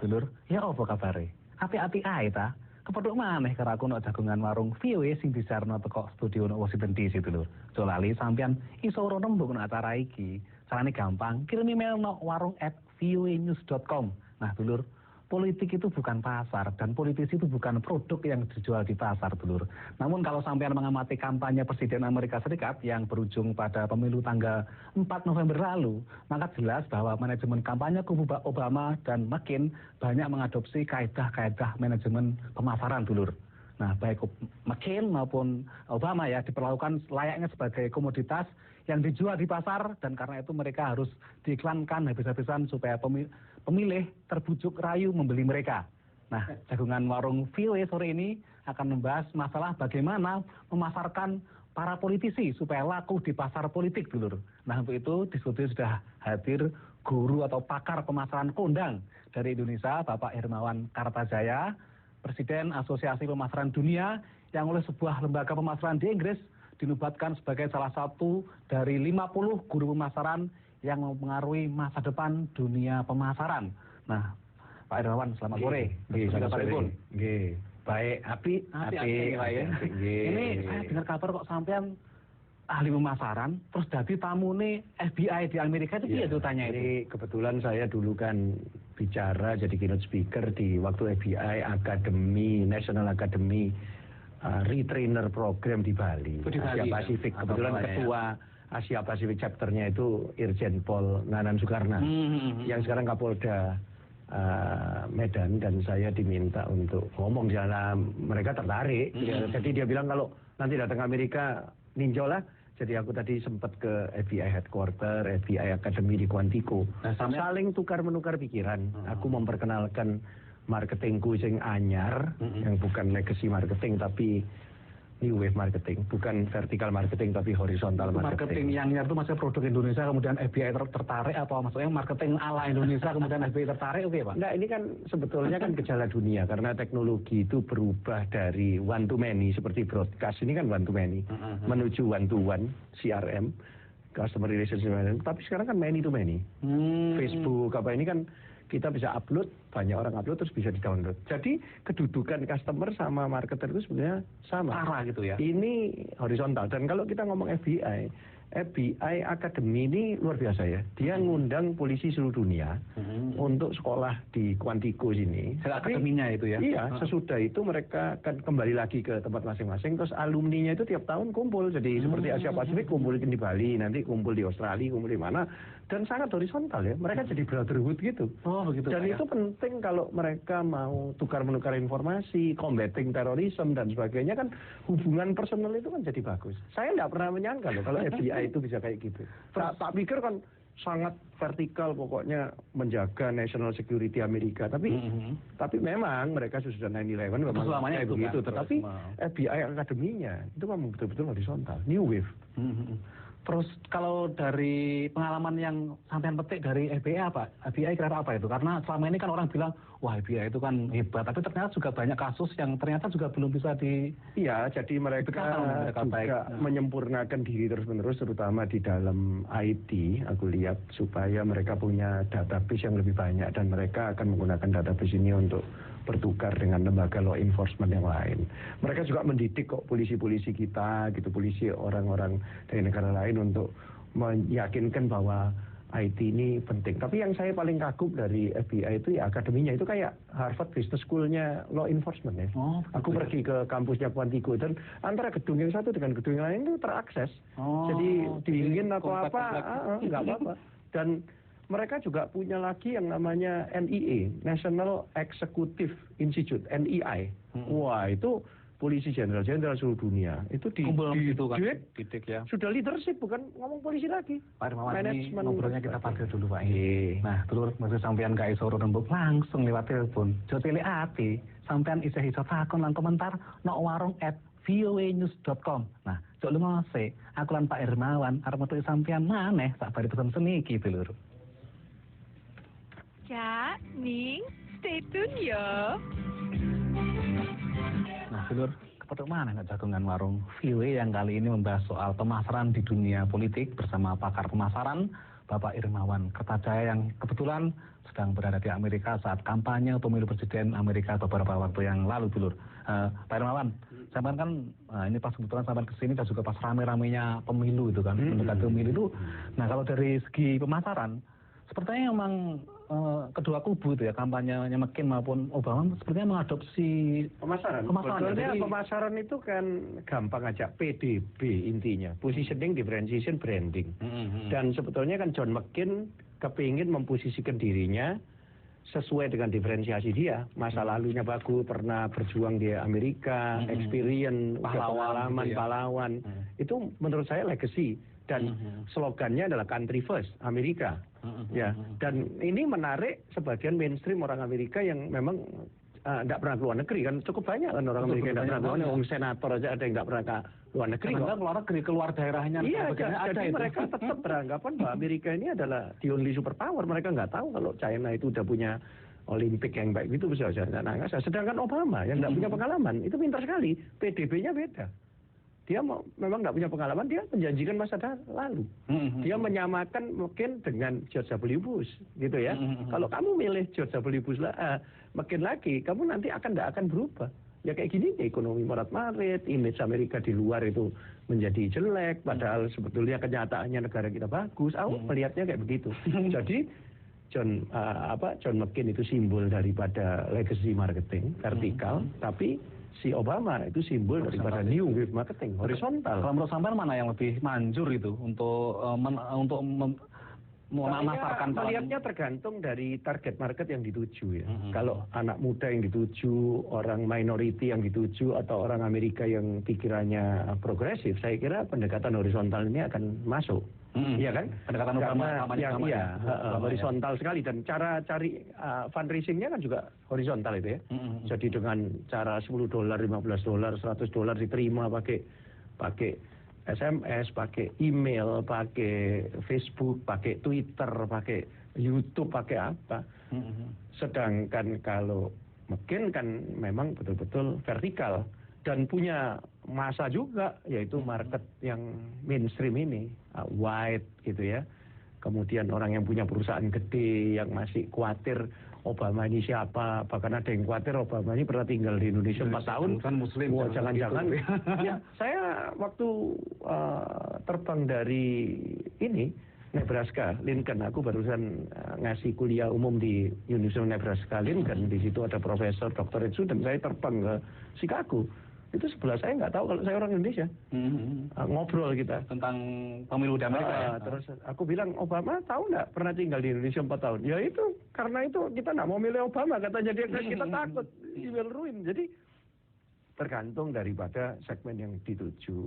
dulur, ya apa kabare? Api-api ae ta? Kepethuk maneh karo aku nek jagongan warung VOE sing disarno teko studio nek Washington DC dulur. Aja lali sampean iso ora nembung nek acara iki. Carane gampang, kirim email nek warung@voenews.com. Nah, dulur, politik itu bukan pasar dan politisi itu bukan produk yang dijual di pasar, dulur. Namun kalau sampean mengamati kampanye Presiden Amerika Serikat yang berujung pada pemilu tanggal 4 November lalu, maka jelas bahwa manajemen kampanye kubu Obama dan McCain banyak mengadopsi kaedah-kaedah manajemen pemasaran, dulur. Nah, baik McCain maupun Obama ya diperlakukan layaknya sebagai komoditas yang dijual di pasar, dan karena itu mereka harus diiklankan habis-habisan supaya pemilih terbujuk rayu membeli mereka. Nah, jagongan warung VOE sore ini akan membahas masalah bagaimana memasarkan para politisi supaya laku di pasar politik, dulur. Nah, untuk itu di studio sudah hadir guru atau pakar pemasaran kondang dari Indonesia, Bapak Hermawan Kartajaya, Presiden Asosiasi Pemasaran Dunia, yang oleh sebuah lembaga pemasaran di Inggris dinobatkan sebagai salah satu dari 50 guru pemasaran yang mempengaruhi masa depan dunia pemasaran. Nah, Pak Hermawan, selamat sore. Selamat sore. Baik, api. Ini saya dengar kabar kok sampean ahli pemasaran, terus jadi tamu nih FBI di Amerika itu dia tanya itu. Jadi kebetulan saya dulu kan bicara jadi keynote speaker di waktu FBI Academy, National Academy Retrainer Program di Bali, Asia Pasifik. Kebetulan ketua Asia Pasifik chapternya itu Irjen Pol Nanan Soekarno, yang sekarang Kapolda Medan, dan saya diminta untuk ngomong di sana. Mereka tertarik, jadi dia bilang kalau nanti datang ke Amerika ninjau lah. Jadi aku tadi sempat ke FBI Headquarter, FBI Academy di Quantico. Nah, saling tukar-menukar pikiran. Aku memperkenalkan marketingku sing anyar, yang bukan legacy marketing tapi new wave marketing, bukan vertical marketing tapi horizontal marketing. Marketing yang anyar itu maksudnya produk Indonesia kemudian FBI tertarik, atau maksudnya marketing ala Indonesia kemudian FBI tertarik, oke Pak? Nah, ini kan sebetulnya kan gejala dunia karena teknologi itu berubah dari one to many seperti broadcast, ini kan one to many menuju one to one, CRM, customer relationship management, tapi sekarang kan many to many. Facebook apa ini kan kita bisa upload, banyak orang upload terus bisa di-download. Jadi kedudukan customer sama marketer itu sebenarnya sama. Arah gitu ya. Ini horizontal. Dan kalau kita ngomong FBI Academy ini luar biasa ya. Dia ngundang polisi seluruh dunia untuk sekolah di Quantico sini. Akademinya itu ya? Iya, sesudah itu mereka akan kembali lagi ke tempat masing-masing. Terus alumninya itu tiap tahun kumpul. Jadi seperti Asia Pasifik kumpul di Bali, nanti kumpul di Australia, kumpul di mana. Dan sangat horizontal ya. Mereka jadi brotherhood gitu. Oh begitu. Dan itu penting kalau mereka mau tukar-menukar informasi, combating terorisme dan sebagainya, kan hubungan personal itu kan jadi bagus. Saya nggak pernah menyangka loh kalau FBI itu bisa kayak gitu. Tak pikir kan sangat vertikal, pokoknya menjaga national security Amerika. Tapi memang mereka sudah 9/11 memang selamanya kayak itu begitu. kan, Tetapi FBI Akademinya itu memang betul-betul horizontal, new wave. Terus kalau dari pengalaman yang sampean petik dari FBI apa? FBI kira apa itu? Karena selama ini kan orang bilang, wah FBI itu kan hebat, tapi ternyata juga banyak kasus yang ternyata juga belum bisa di... Iya, jadi mereka juga menyempurnakan diri terus-menerus, terutama di dalam IT, aku lihat, supaya mereka punya database yang lebih banyak, dan mereka akan menggunakan database ini untuk bertukar dengan lembaga law enforcement yang lain. Mereka juga mendidik kok polisi-polisi kita, gitu, polisi orang-orang dari negara lain untuk meyakinkan bahwa IT ini penting. Tapi yang saya paling kagum dari FBI itu ya akademinya, itu kayak Harvard Business School-nya law enforcement ya. Aku pergi ke kampusnya Quantico, dan antara gedung yang satu dengan gedung yang lain itu terakses. Jadi dingin atau apa, nggak apa-apa. Dan mereka juga punya lagi yang namanya NIA, National Executive Institute, NEI. Wah, itu polisi jenderal-jenderal seluruh dunia. Itu didik ya. Sudah leadership, bukan ngomong polisi lagi. Pak Hermawan, ini ngobrolnya kita pakai dulu Pak. Nah, terus maksud sampean gak iso rembuk langsung lewat telepon. Jo pilih ati, sampean isih iso takon lan komentar nok warung@voenews.com. Nah, jok lunga sik, aku lan Pak Hermawan arep metu sampean maneh sak bari pesen seniki dulur. Cak, Ning, stay tune ya. Nah, dulur, kepethuk mana nggak jagongan warung VOE yang kali ini membahas soal pemasaran di dunia politik bersama pakar pemasaran Bapak Irmawan Kertajaya yang kebetulan sedang berada di Amerika saat kampanye pemilu presiden Amerika beberapa waktu yang lalu, dulur. Pak Irmawan, sampean kan ini pas kebetulan sampean kesini dan juga pas rame-ramenya pemilu itu kan, mendekati pemilu itu. Nah kalau dari segi pemasaran, sepertinya memang kedua kubu itu ya, kampanyenya McCain maupun Obama sepertinya mengadopsi pemasaran. Sebetulnya pemasaran itu kan gampang aja, PDB intinya, positioning, differentiation, branding. Dan sebetulnya kan John McCain kepingin memposisikan dirinya sesuai dengan diferensiasi dia, masa lalunya bagus, pernah berjuang di Amerika, experience, pengalaman, pahlawan. Itu menurut saya legacy. Dan slogannya adalah country first, Amerika. Ya, dan ini menarik sebagian mainstream orang Amerika yang memang tidak pernah keluar negeri, kan cukup banyak kan orang Amerika yang tidak pernah keluar negeri, senator aja ada yang tidak pernah ke luar negeri. Keluar daerahnya. Iya, jadi mereka tetap beranggapan bahwa Amerika ini adalah the only superpower. Mereka nggak tahu kalau China itu udah punya Olimpik yang baik itu bisa saja. Sedangkan Obama yang nggak punya pengalaman itu pintar sekali, PDB-nya beda. Dia memang nggak punya pengalaman, dia menjanjikan masa lalu. Dia menyamakan mungkin dengan George W. Bush, gitu ya. Kalau kamu milih George W. Bush lah, makin lagi, kamu nanti nggak akan berubah. Ya kayak gini, ekonomi maret-marit, image Amerika di luar itu menjadi jelek, padahal sebetulnya kenyataannya negara kita bagus. Aku melihatnya kayak begitu. Jadi John McCain itu simbol daripada legacy marketing vertikal, tapi si Obama itu simbol daripada new wave marketing horizontal. Kalau menurut sampean mana yang lebih manjur itu untuk memasarkan? Melihatnya tergantung dari target market yang dituju ya. Kalau anak muda yang dituju, orang minority yang dituju, atau orang Amerika yang pikirannya progresif, saya kira pendekatan horizontal ini akan masuk. Iya kan? Pendekatan horizontal sekali, dan cara cari fundraisingnya kan juga horizontal itu ya. Jadi dengan cara $10, $15, $100 diterima pakai SMS, pakai email, pakai Facebook, pakai Twitter, pakai YouTube, pakai apa. Sedangkan kalau McCain kan memang betul-betul vertikal dan punya masa juga, yaitu market yang mainstream ini, white gitu ya. Kemudian orang yang punya perusahaan gede, yang masih khawatir Obama ini siapa, bahkan ada yang khawatir Obama ini pernah tinggal di Indonesia 4 tahun. Kan Muslim. Wah, jangan-jangan. Ya, saya waktu terbang dari Nebraska, Lincoln, aku barusan ngasih kuliah umum di University of Nebraska, Lincoln. Di situ ada profesor, doktorat student. Saya terbang ke Chicago. Itu sebelah saya nggak tahu kalau saya orang Indonesia. Ngobrol kita tentang pemilu di Amerika. Terus aku bilang, Obama tahu nggak pernah tinggal di Indonesia 4 tahun? Ya itu, karena itu kita nggak mau milih Obama, katanya dia, kita takut he will ruin. Jadi tergantung daripada segmen yang dituju.